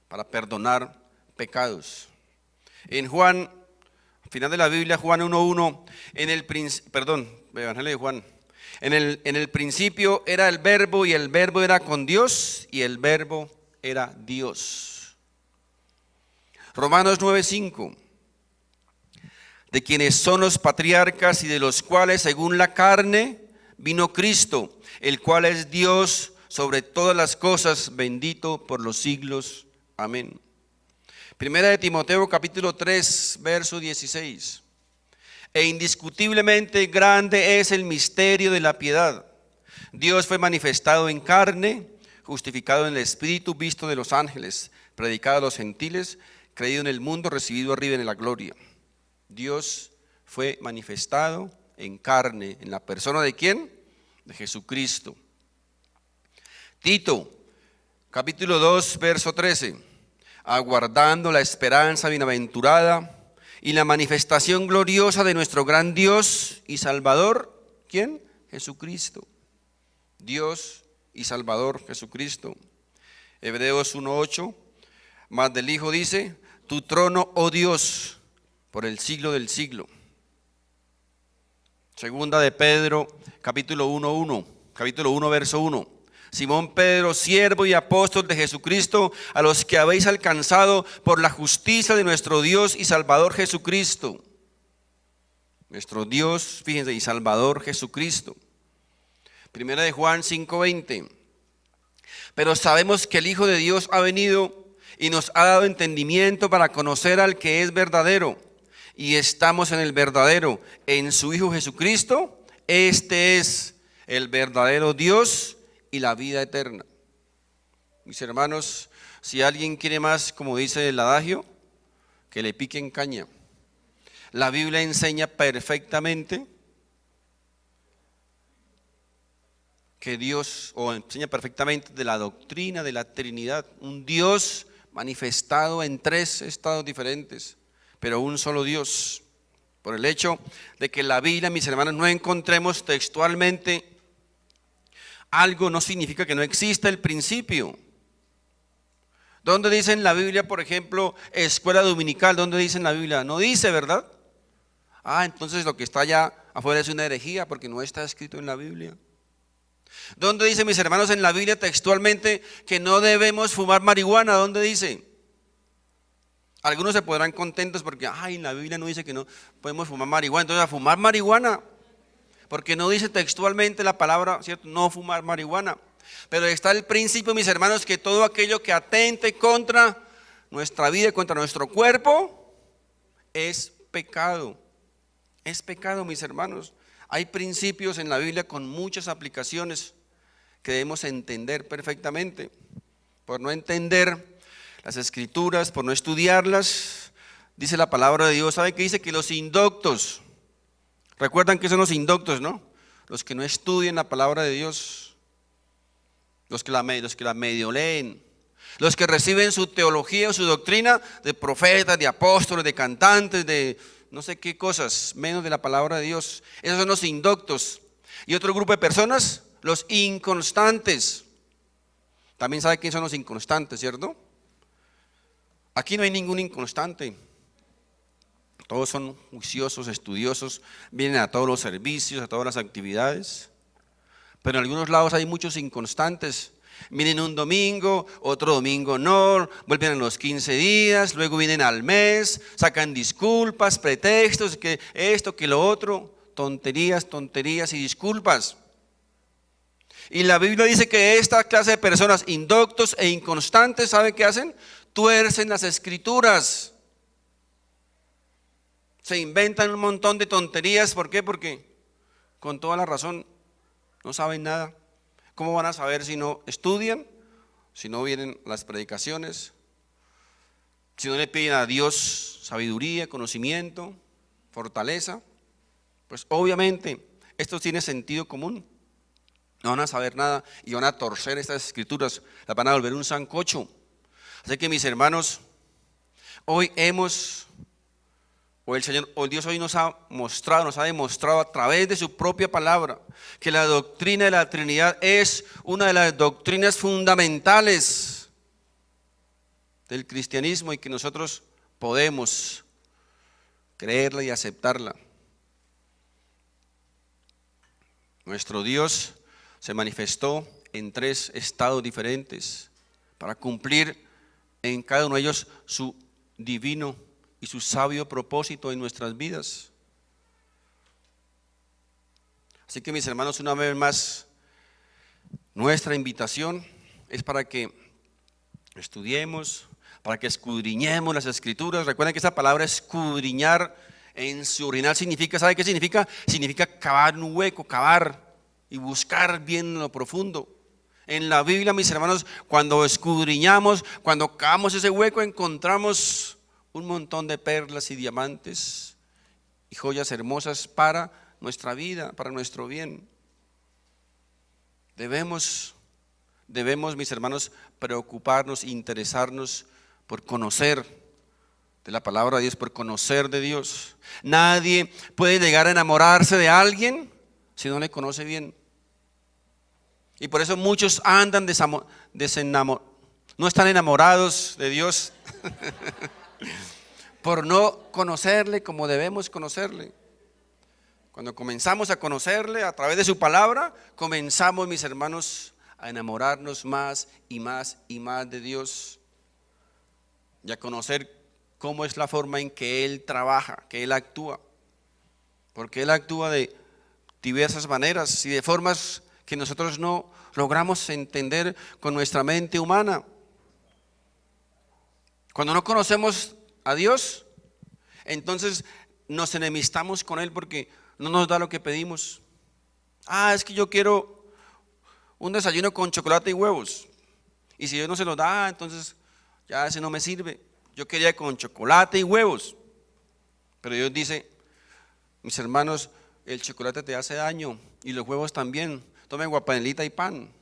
para perdonar pecados. En Juan, final de la Biblia, Juan 1:1, Evangelio de Juan. En el principio era el verbo y el verbo era con Dios y el verbo era Dios. Romanos 9:5, de quienes son los patriarcas y de los cuales según la carne vino Cristo, el cual es Dios sobre todas las cosas, bendito por los siglos. Amén. Primera de Timoteo capítulo 3, verso 16. E indiscutiblemente grande es el misterio de la piedad. Dios fue manifestado en carne, justificado en el Espíritu, visto de los ángeles, predicado a los gentiles, creído en el mundo, recibido arriba en la gloria. Dios fue manifestado en carne, en la persona ¿de quién? De Jesucristo. Tito, capítulo 2, verso 13. Aguardando la esperanza bienaventurada y la manifestación gloriosa de nuestro gran Dios y Salvador, ¿quién? Jesucristo. Dios y Salvador Jesucristo. Hebreos 1:8, más del Hijo dice, tu trono, oh Dios, por el siglo del siglo. Segunda de Pedro, capítulo 1, verso 1. Simón Pedro, siervo y apóstol de Jesucristo, a los que habéis alcanzado por la justicia de nuestro Dios y Salvador Jesucristo. Nuestro Dios, fíjense, y Salvador Jesucristo. Primera de Juan 5:20. Pero sabemos que el Hijo de Dios ha venido y nos ha dado entendimiento para conocer al que es verdadero. Y estamos en el verdadero, en su Hijo Jesucristo. Este es el verdadero Dios y la vida eterna. Mis hermanos, si alguien quiere más, como dice el adagio, que le piquen caña. La Biblia enseña perfectamente que Dios, o enseña perfectamente de la doctrina de la Trinidad, un Dios manifestado en tres estados diferentes, pero un solo Dios. Por el hecho de que en la Biblia, mis hermanos, no encontremos textualmente algo, no significa que no exista el principio. ¿Dónde dice en la Biblia, por ejemplo, escuela dominical? ¿Dónde dice en la Biblia? No dice, ¿verdad? Entonces lo que está allá afuera es una herejía porque no está escrito en la Biblia. ¿Dónde dice, mis hermanos, en la Biblia textualmente que no debemos fumar marihuana? ¿Dónde dice? Algunos se podrán contentos porque, ay, la Biblia no dice que no podemos fumar marihuana. Entonces, a fumar marihuana, porque no dice textualmente la palabra, ¿cierto? No fumar marihuana. Pero está el principio, mis hermanos, que todo aquello que atente contra nuestra vida, contra nuestro cuerpo, es pecado. Es pecado, mis hermanos. Hay principios en la Biblia con muchas aplicaciones que debemos entender perfectamente. Por no entender las escrituras, por no estudiarlas, dice la palabra de Dios. ¿Sabe qué dice? Que los indoctos, recuerdan que son los indoctos, ¿no? Los que no estudian la palabra de Dios, los que la medio leen, los que reciben su teología o su doctrina de profetas, de apóstoles, de cantantes, de no sé qué cosas, menos de la palabra de Dios. Esos son los indoctos. Y otro grupo de personas, los inconstantes. También sabe quiénes son los inconstantes, ¿cierto? Aquí no hay ningún inconstante. Todos son juiciosos, estudiosos, vienen a todos los servicios, a todas las actividades. Pero en algunos lados hay muchos inconstantes. Vienen un domingo, otro domingo no, vuelven a los 15 días, luego vienen al mes, sacan disculpas, pretextos, que esto, que lo otro, tonterías y disculpas. Y la Biblia dice que esta clase de personas indoctos e inconstantes, ¿saben qué hacen? Tuercen las escrituras. Se inventan un montón de tonterías. ¿Por qué? Porque con toda la razón no saben nada. ¿Cómo van a saber si no estudian? Si no vienen las predicaciones, si no le piden a Dios sabiduría, conocimiento, fortaleza. Pues obviamente esto tiene sentido común. No van a saber nada y van a torcer estas escrituras, las van a volver un sancocho. Así que, mis hermanos, Dios hoy nos ha demostrado a través de su propia palabra que la doctrina de la Trinidad es una de las doctrinas fundamentales del cristianismo y que nosotros podemos creerla y aceptarla. Nuestro Dios se manifestó en 3 estados diferentes para cumplir en cada uno de ellos su divino y su sabio propósito en nuestras vidas. Así que, mis hermanos, una vez más, nuestra invitación es para que estudiemos, para que escudriñemos las escrituras. Recuerden que esa palabra escudriñar en su original significa, ¿sabe qué significa? Significa cavar un hueco, cavar y buscar bien en lo profundo. En la Biblia, mis hermanos, cuando escudriñamos, cuando cavamos ese hueco, encontramos un montón de perlas y diamantes y joyas hermosas para nuestra vida, para nuestro bien. Debemos, mis hermanos, preocuparnos, interesarnos por conocer de la palabra de Dios, por conocer de Dios. Nadie puede llegar a enamorarse de alguien si no le conoce bien. Y por eso muchos andan no están enamorados de Dios por no conocerle como debemos conocerle. Cuando comenzamos a conocerle a través de su palabra, comenzamos, mis hermanos, a enamorarnos más y más y más de Dios y a conocer cómo es la forma en que Él trabaja, que Él actúa. Porque Él actúa de diversas maneras y de formas que nosotros no logramos entender con nuestra mente humana. Cuando no conocemos a Dios, entonces nos enemistamos con Él porque no nos da lo que pedimos. Es que yo quiero un desayuno con chocolate y huevos. Y si Dios no se lo da, entonces ya ese no me sirve. Yo quería con chocolate y huevos. Pero Dios dice, mis hermanos, el chocolate te hace daño y los huevos también. Tomen guapanelita y pan.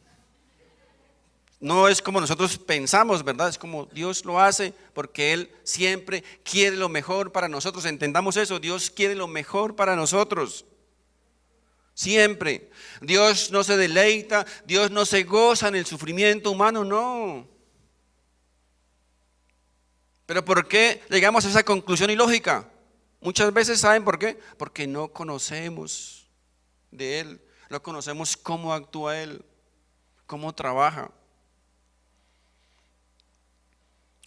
No es como nosotros pensamos, ¿verdad? Es como Dios lo hace porque Él siempre quiere lo mejor para nosotros. Entendamos eso, Dios quiere lo mejor para nosotros. Siempre. Dios no se deleita, Dios no se goza en el sufrimiento humano, no. Pero ¿por qué llegamos a esa conclusión ilógica? Muchas veces, ¿saben por qué? Porque no conocemos de Él, no conocemos cómo actúa Él, cómo trabaja.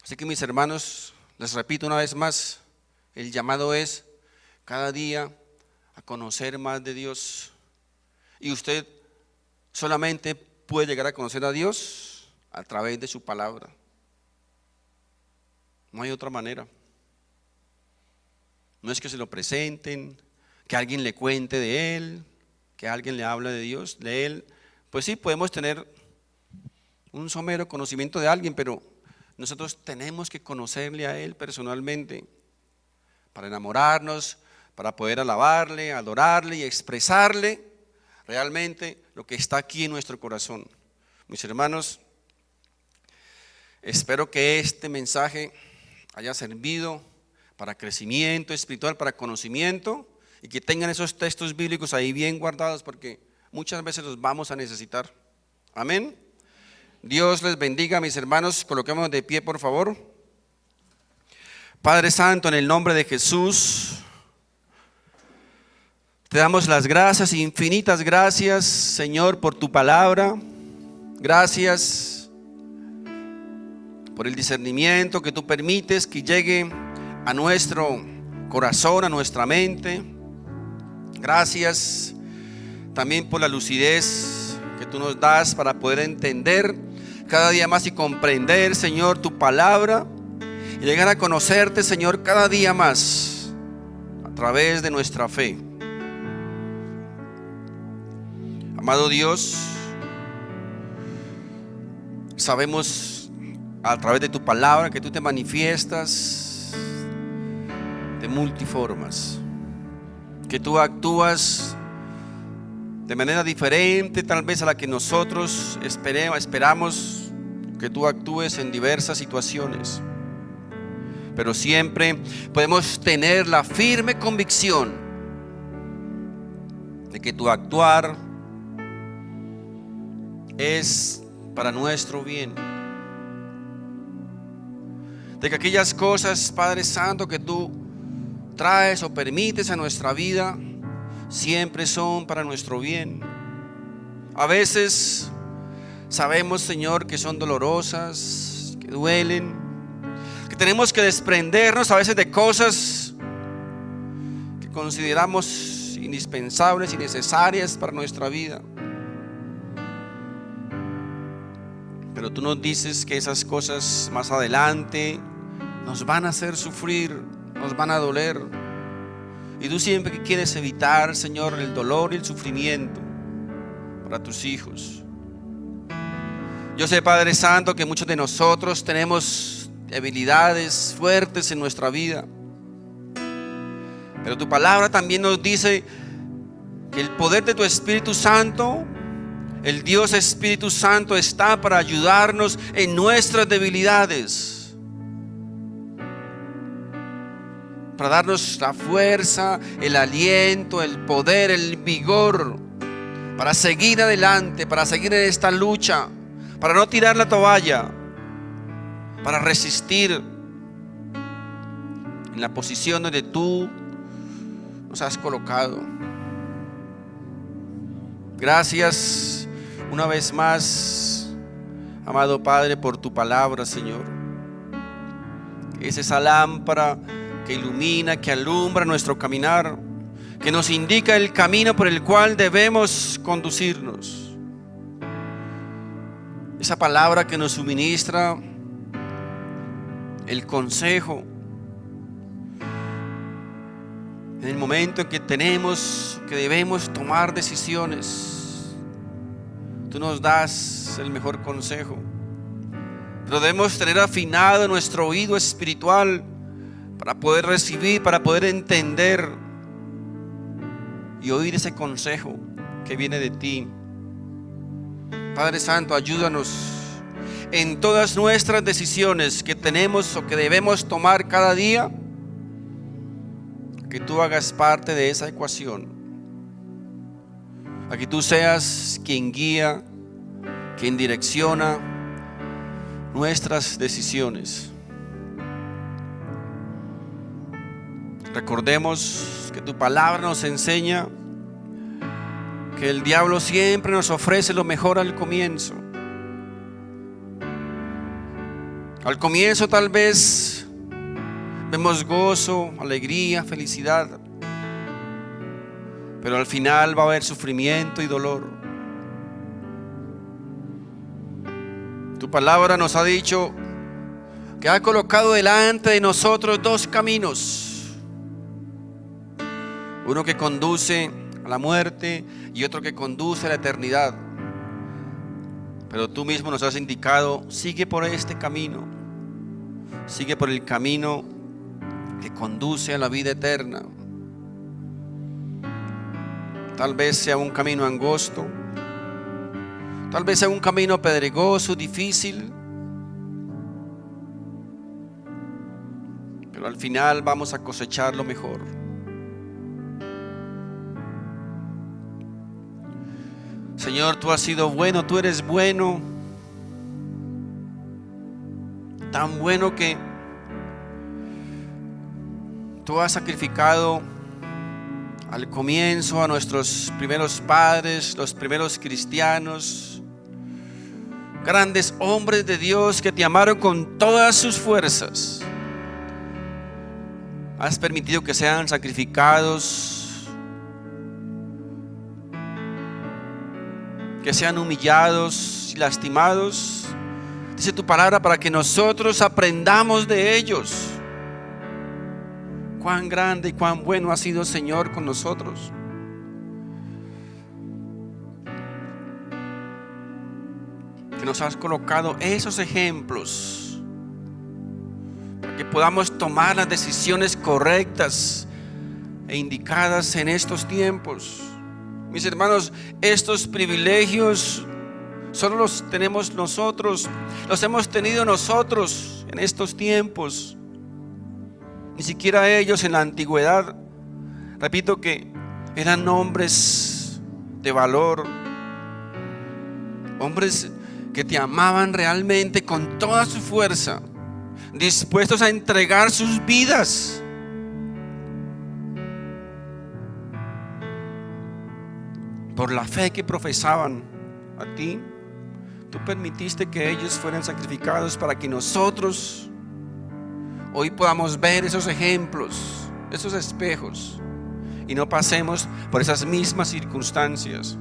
Así que, mis hermanos, Les repito una vez más, el llamado es cada día a conocer más de Dios. Y usted solamente puede llegar a conocer a Dios a través de su palabra. No hay otra manera. No es que se lo presenten, que alguien le cuente de Él, que alguien le hable de Dios, de Él. Pues sí, podemos tener un somero conocimiento de alguien, pero nosotros tenemos que conocerle a Él personalmente para enamorarnos, para poder alabarle, adorarle y expresarle realmente lo que está aquí en nuestro corazón. Mis hermanos, espero que este mensaje haya servido para crecimiento espiritual, para conocimiento, y que tengan esos textos bíblicos ahí bien guardados, porque muchas veces los vamos a necesitar. Amén. Dios les bendiga, mis hermanos. Coloquémonos de pie, por favor. Padre Santo, en el nombre de Jesús, te damos las gracias, infinitas gracias, Señor, por tu palabra. Gracias por el discernimiento que tú permites que llegue a nuestro corazón, a nuestra mente. Gracias también por la lucidez que tú nos das para poder entender cada día más y comprender, Señor, tu palabra y llegar a conocerte, Señor, cada día más a través de nuestra fe. Amado Dios, sabemos a través de tu palabra que tú te manifiestas de multiformas, que tú actúas de manera diferente tal vez a la que nosotros esperamos que tú actúes en diversas situaciones. Pero siempre podemos tener la firme convicción de que tu actuar es para nuestro bien. De que aquellas cosas, Padre Santo, que tú traes o permites a nuestra vida siempre son para nuestro bien. A veces sabemos, Señor, que son dolorosas, que duelen, que tenemos que desprendernos a veces de cosas que consideramos indispensables y necesarias para nuestra vida. Pero tú nos dices que esas cosas más adelante nos van a hacer sufrir, nos van a doler. Y tú siempre quieres evitar, Señor, el dolor y el sufrimiento para tus hijos. Yo sé, Padre Santo, que muchos de nosotros tenemos debilidades fuertes en nuestra vida. Pero tu palabra también nos dice que el poder de tu Espíritu Santo, el Dios Espíritu Santo, está para ayudarnos en nuestras debilidades, para darnos la fuerza, el aliento, el poder, el vigor para seguir adelante, para seguir en esta lucha, para no tirar la toalla, para resistir en la posición donde tú nos has colocado. Gracias una vez más, amado Padre, por tu palabra, Señor. Es esa lámpara que ilumina, que alumbra nuestro caminar, que nos indica el camino por el cual debemos conducirnos. Esa palabra que nos suministra el consejo en el momento en que debemos tomar decisiones. Tú nos das el mejor consejo, pero debemos tener afinado nuestro oído espiritual para poder recibir, para poder entender y oír ese consejo que viene de ti. Padre Santo, ayúdanos en todas nuestras decisiones que tenemos o que debemos tomar cada día, que tú hagas parte de esa ecuación, a que tú seas quien guía, quien direcciona nuestras decisiones. Recordemos que tu palabra nos enseña que el diablo siempre nos ofrece lo mejor al comienzo. Al comienzo tal vez vemos gozo, alegría, felicidad, pero al final va a haber sufrimiento y dolor. Tu palabra nos ha dicho que ha colocado delante de nosotros dos caminos, uno que conduce a la muerte y otro que conduce a la eternidad. Pero tú mismo nos has indicado: sigue por este camino, sigue por el camino que conduce a la vida eterna. Tal vez sea un camino angosto, tal vez sea un camino pedregoso, difícil, pero al final vamos a cosechar lo mejor. Señor, tú has sido bueno, tú eres bueno, tan bueno que tú has sacrificado al comienzo a nuestros primeros padres, los primeros cristianos, grandes hombres de Dios que te amaron con todas sus fuerzas. Has permitido que sean sacrificados, que sean humillados y lastimados, dice tu palabra, para que nosotros aprendamos de ellos. Cuán grande y cuán bueno ha sido el Señor con nosotros. Que nos has colocado esos ejemplos para que podamos tomar las decisiones correctas e indicadas en estos tiempos. Mis hermanos, estos privilegios solo los tenemos nosotros, los hemos tenido nosotros en estos tiempos. Ni siquiera ellos en la antigüedad, repito, que eran hombres de valor, hombres que te amaban realmente con toda su fuerza, dispuestos a entregar sus vidas. Por la fe que profesaban a ti, tú permitiste que ellos fueran sacrificados para que nosotros hoy podamos ver esos ejemplos, esos espejos, y no pasemos por esas mismas circunstancias.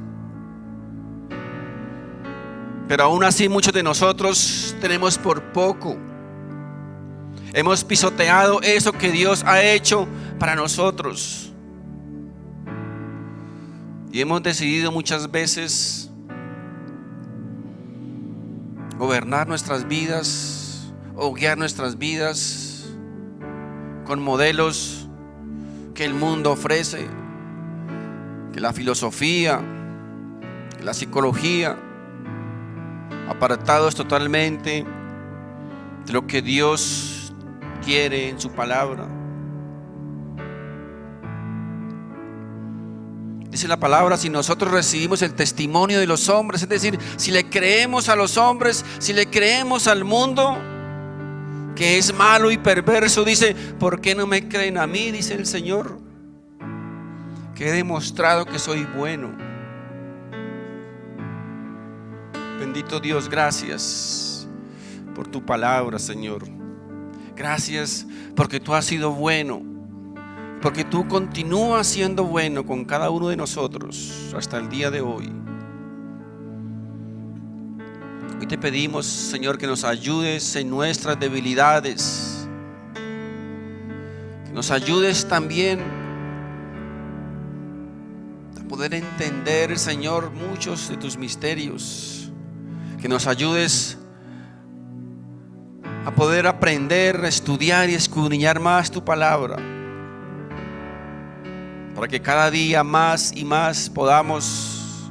Pero aún así muchos de nosotros tenemos por poco. Hemos pisoteado eso que Dios ha hecho para nosotros. Y hemos decidido muchas veces gobernar nuestras vidas o guiar nuestras vidas con modelos que el mundo ofrece, que la filosofía, que la psicología, apartados totalmente de lo que Dios quiere en su palabra. Dice la palabra: si nosotros recibimos el testimonio de los hombres, es decir, si le creemos a los hombres, si le creemos al mundo que es malo y perverso, dice, ¿por qué no me creen a mí? Dice el Señor, que he demostrado que soy bueno. Bendito Dios, gracias por tu palabra, Señor. Gracias porque tú has sido bueno, porque tú continúas siendo bueno con cada uno de nosotros hasta el día de hoy. Hoy te pedimos, Señor, que nos ayudes en nuestras debilidades, que nos ayudes también a poder entender, Señor, muchos de tus misterios, que nos ayudes a poder aprender, estudiar y escudriñar más tu palabra, para que cada día más y más podamos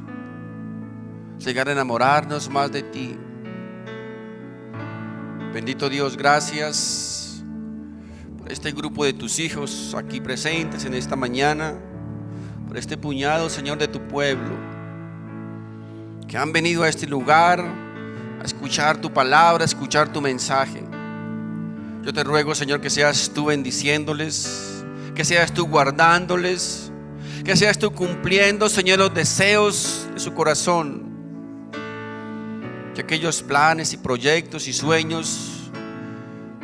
llegar a enamorarnos más de ti. Bendito Dios, gracias por este grupo de tus hijos aquí presentes en esta mañana, por este puñado, Señor, de tu pueblo, que han venido a este lugar a escuchar tu palabra, a escuchar tu mensaje. Yo te ruego, Señor, que seas tú bendiciéndoles, que seas tú guardándoles, que seas tú cumpliendo, Señor, los deseos de su corazón, que aquellos planes y proyectos y sueños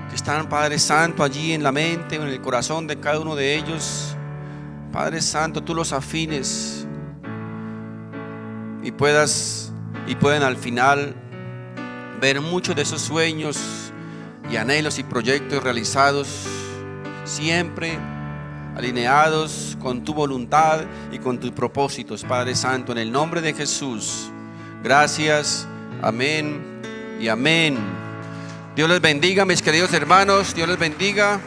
que están, Padre Santo, allí en la mente o en el corazón de cada uno de ellos. Padre Santo, tú los afines y pueden al final ver muchos de esos sueños y anhelos y proyectos realizados, siempre alineados con tu voluntad y con tus propósitos, Padre Santo, en el nombre de Jesús. Gracias, amén y amén. Dios les bendiga, mis queridos hermanos, Dios les bendiga.